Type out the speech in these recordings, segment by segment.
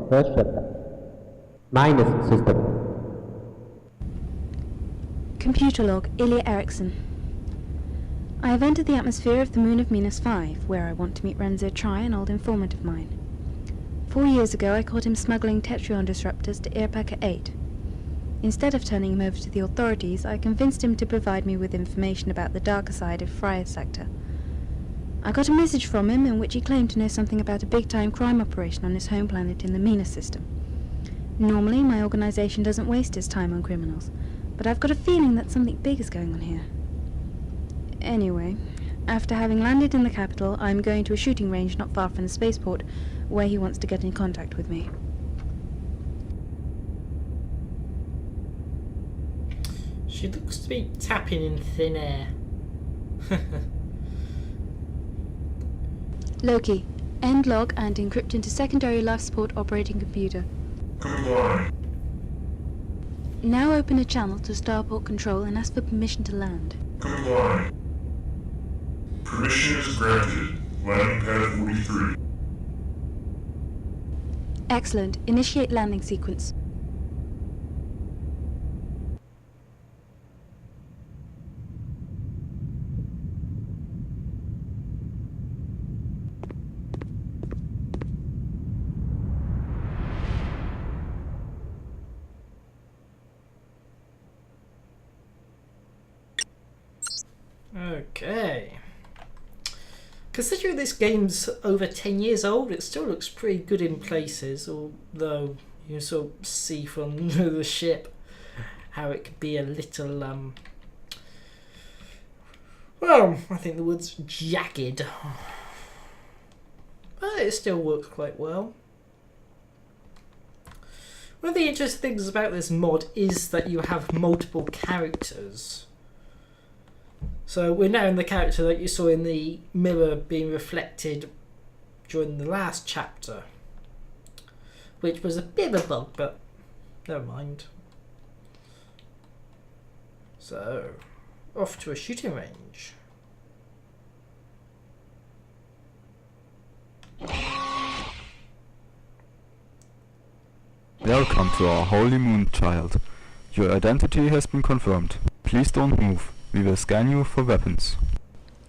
First chapter. Minus system. Computer log, Ilya Eriksson. I have entered the atmosphere of the moon of Minas 5, where I want to meet Renzo Tri, an old informant of mine. 4 years ago I caught him smuggling Tetrion disruptors to Irpaka 8. Instead of turning him over to the authorities, I convinced him to provide me with information about the darker side of Freya Sector. I got a message from him in which he claimed to know something about a big-time crime operation on his home planet in the Minas system. Normally, my organization doesn't waste its time on criminals, but I've got a feeling that something big is going on here. Anyway, after having landed in the capital, I'm going to a shooting range not far from the spaceport, where he wants to get in contact with me. She looks to be tapping in thin air. Loki, end log and encrypt into secondary life support operating computer. Comply. Now open a channel to Starport Control and ask for permission to land. Comply. Permission is granted. Landing pad 43. Excellent. Initiate landing sequence. Okay. Considering this game's over 10 years old, it still looks pretty good in places, although you sort of see from the ship how it could be a little, well, I think the word's jagged. But it still works quite well. One of the interesting things about this mod is that you have multiple characters. So we're now in the character that you saw in the mirror being reflected during the last chapter, which was a bit of a bug, but never mind. So, off to a shooting range. Welcome to our Holy Moon, child. Your identity has been confirmed. Please don't move. We will scan you for weapons.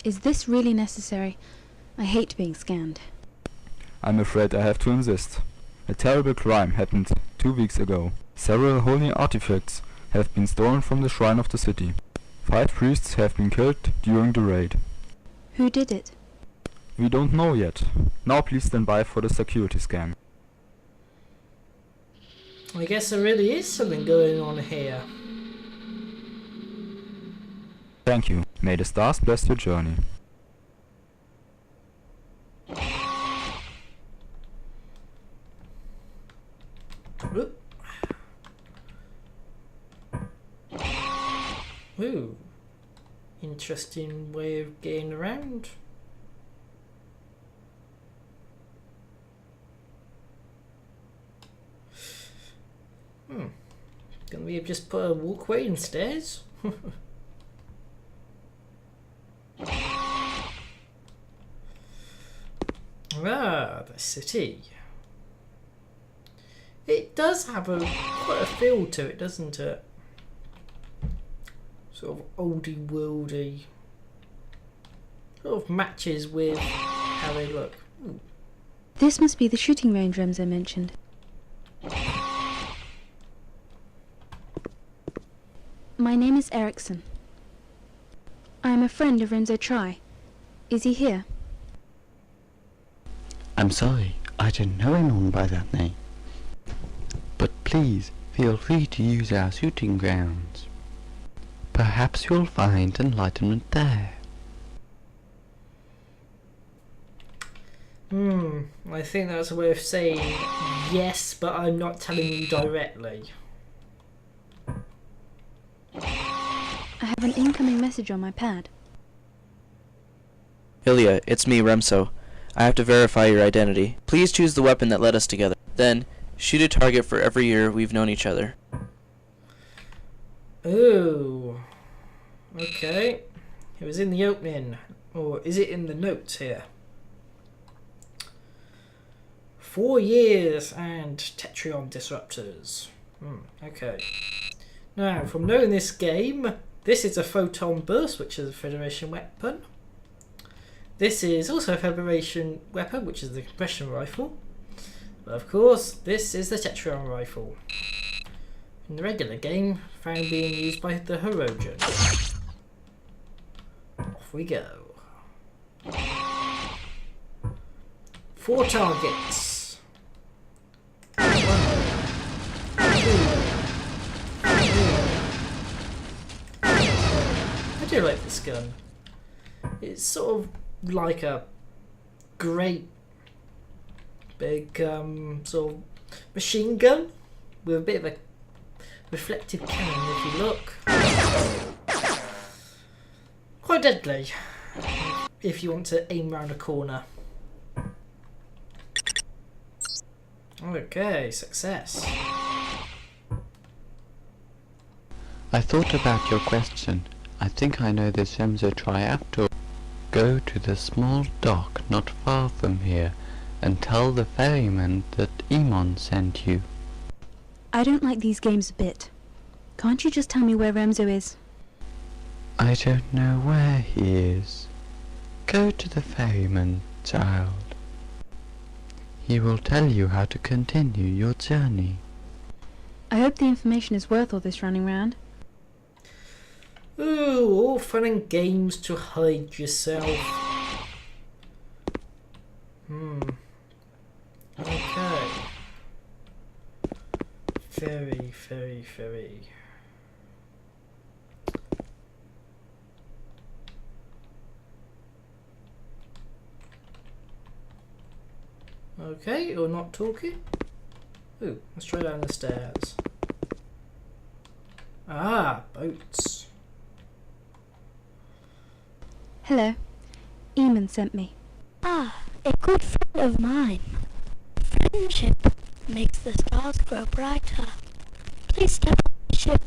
Is this really necessary? I hate being scanned. I'm afraid I have to insist. A terrible crime happened 2 weeks ago. Several holy artifacts have been stolen from the shrine of the city. 5 priests have been killed during the raid. Who did it? We don't know yet. Now please stand by for the security scan. I guess there really is something going on here. Thank you. May the stars bless your journey. Oop. Ooh. Interesting way of getting around. Can we have just put a walkway and stairs? Ah, the city. It does have quite a feel to it, doesn't it? Sort of oldie worldy. Sort of matches with how they look. Ooh. This must be the shooting range Remzo mentioned. My name is Eriksson. I am a friend of Renzo Tri. Is he here? I'm sorry, I don't know anyone by that name. But please, feel free to use our shooting grounds. Perhaps you'll find enlightenment there. I think that's a way of saying yes, but I'm not telling you directly. I have an incoming message on my pad. Ilya, it's me, Remso. I have to verify your identity. Please choose the weapon that led us together. Then, shoot a target for every year we've known each other. Ooh. Okay. It was in the opening. Or is it in the notes here? 4 years and Tetrion disruptors. Okay. Now, from knowing this game, this is a photon burst, which is a Federation weapon. This is also a Federation weapon, which is the compression rifle. But of course, this is the Tetrion rifle. In the regular game, found being used by the Hirogen. Off we go. 4 targets. 1, 2, 3. I do like this gun. It's sort of like a great big sort of machine gun with a bit of a reflective cannon if you look. Quite deadly if you want to aim round a corner. Okay, success. I thought about your question. I think I know this Remzo Triaptor. Go to the small dock not far from here and tell the ferryman that Emon sent you. I don't like these games a bit. Can't you just tell me where Remzo is? I don't know where he is. Go to the ferryman, child. He will tell you how to continue your journey. I hope the information is worth all this running round. Ooh, all fun and games to hide yourself. Okay. Very, very, very. Okay, you're not talking. Ooh, let's try down the stairs. Ah, boats. Hello. Eamon sent me. Ah, a good friend of mine. Friendship makes the stars grow brighter. Please step on the ship.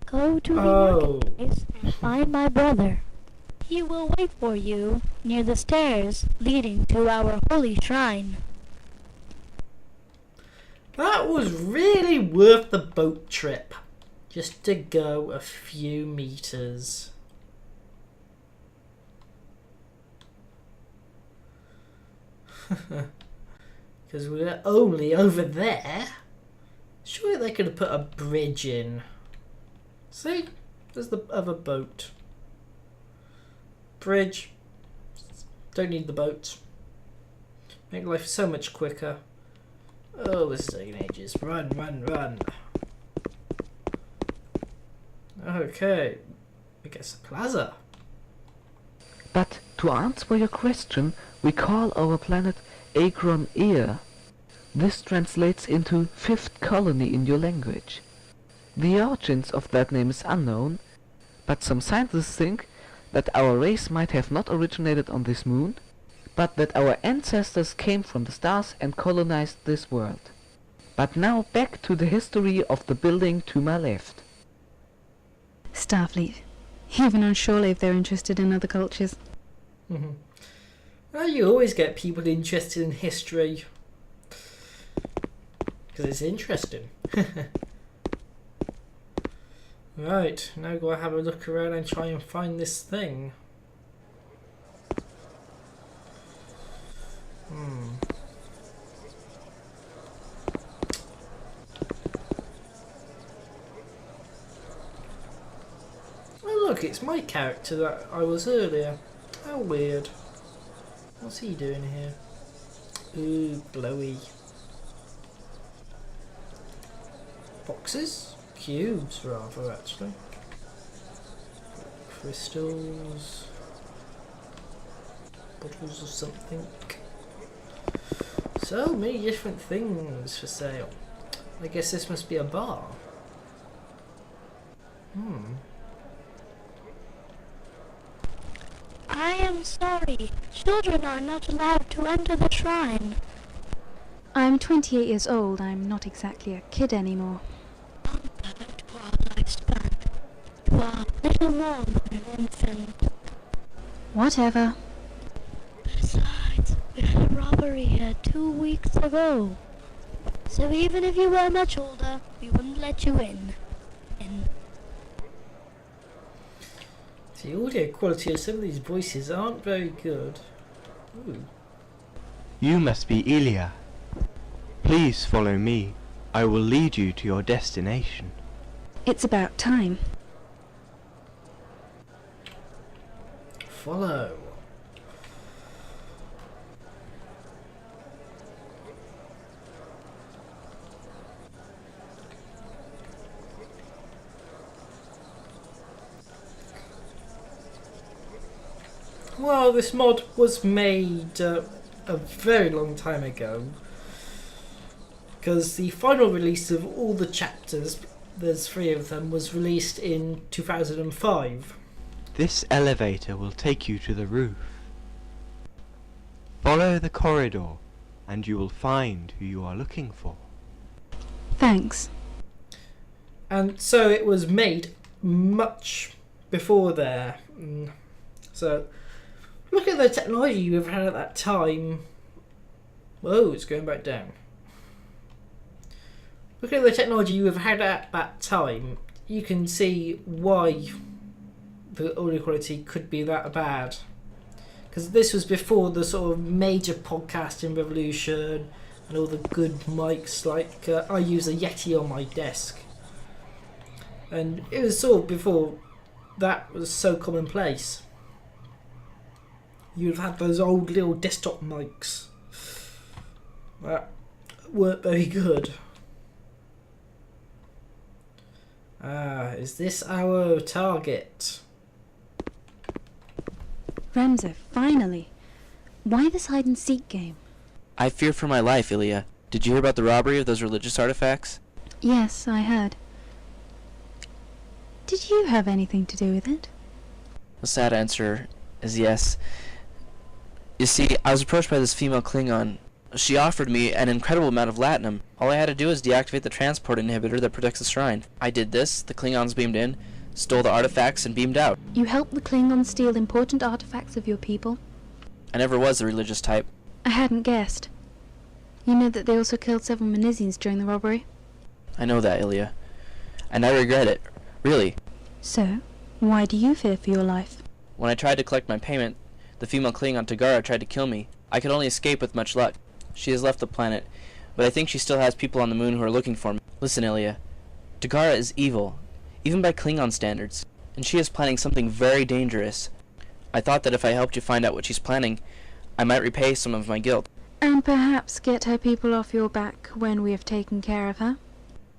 Go to the marketplace and find my brother. He will wait for you near the stairs leading to our holy shrine. That was really worth the boat trip. Just to go a few meters. Because we're only over there. Surely they could have put a bridge in. See? There's the other boat. Bridge. Don't need the boat. Make life so much quicker. Oh, this is taking ages. Run, run, run. Okay. I guess a plaza. But to answer your question, we call our planet Agron Ear. This translates into 5th colony in your language. The origins of that name is unknown, but some scientists think that our race might have not originated on this moon, but that our ancestors came from the stars and colonized this world. But now back to the history of the building to my left. Starfleet. Even on shore leave they're interested in other cultures. Well, you always get people interested in history. Because it's interesting. Right, now go have a look around and try and find this thing. Oh look, it's my character that I was earlier. How weird. What's he doing here? Ooh, glowy. Boxes? Cubes, rather, actually. Crystals. Bottles of something. So many different things for sale. I guess this must be a bar. I am sorry. Children are not allowed to enter the shrine. I'm 28 years old. I'm not exactly a kid anymore. To our lifespan, to are little more than an infant. Whatever. Besides, we had a robbery here 2 weeks ago. So even if you were much older, we wouldn't let you in. The audio quality of some of these voices aren't very good. Ooh. You must be Ilya. Please follow me. I will lead you to your destination. It's about time. Follow. Well, this mod was made a very long time ago, because the final release of all the chapters, there's 3 of them, was released in 2005. This elevator will take you to the roof. Follow the corridor, and you will find who you are looking for. Thanks. And so it was made much before there. So look at the technology you have had at that time. Whoa, it's going back down. Look at the technology you have had at that time. You can see why the audio quality could be that bad. Because this was before the sort of major podcasting revolution and all the good mics. Like I use a Yeti on my desk. And it was sort of before that was so commonplace. You'd have had those old little desktop mics that weren't very good. Is this our target? Remzo, finally. Why this hide-and-seek game? I fear for my life, Ilya. Did you hear about the robbery of those religious artifacts? Yes, I heard. Did you have anything to do with it? The sad answer is yes. You see, I was approached by this female Klingon. She offered me an incredible amount of latinum. All I had to do was deactivate the transport inhibitor that protects the shrine. I did this, the Klingons beamed in, stole the artifacts, and beamed out. You helped the Klingons steal important artifacts of your people? I never was the religious type. I hadn't guessed. You know that they also killed several Menizians during the robbery? I know that, Ilya. And I regret it. Really. So, why do you fear for your life? When I tried to collect my payment, the female Klingon Tagara tried to kill me. I could only escape with much luck. She has left the planet, but I think she still has people on the moon who are looking for me. Listen, Ilya. Tagara is evil, even by Klingon standards, and she is planning something very dangerous. I thought that if I helped you find out what she's planning, I might repay some of my guilt. And perhaps get her people off your back when we have taken care of her?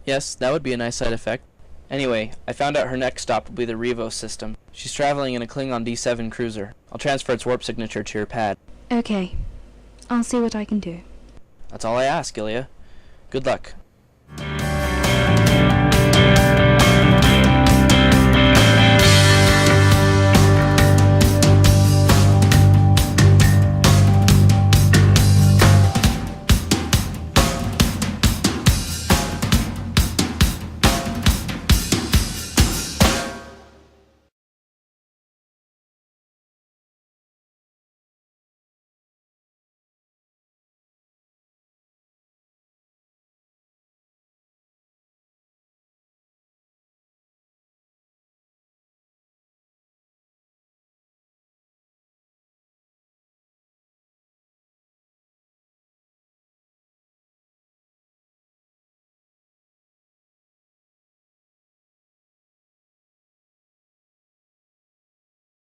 Yes, that would be a nice side effect. Anyway, I found out her next stop will be the Revo system. She's traveling in a Klingon D7 cruiser. I'll transfer its warp signature to your pad. Okay. I'll see what I can do. That's all I ask, Ilya. Good luck.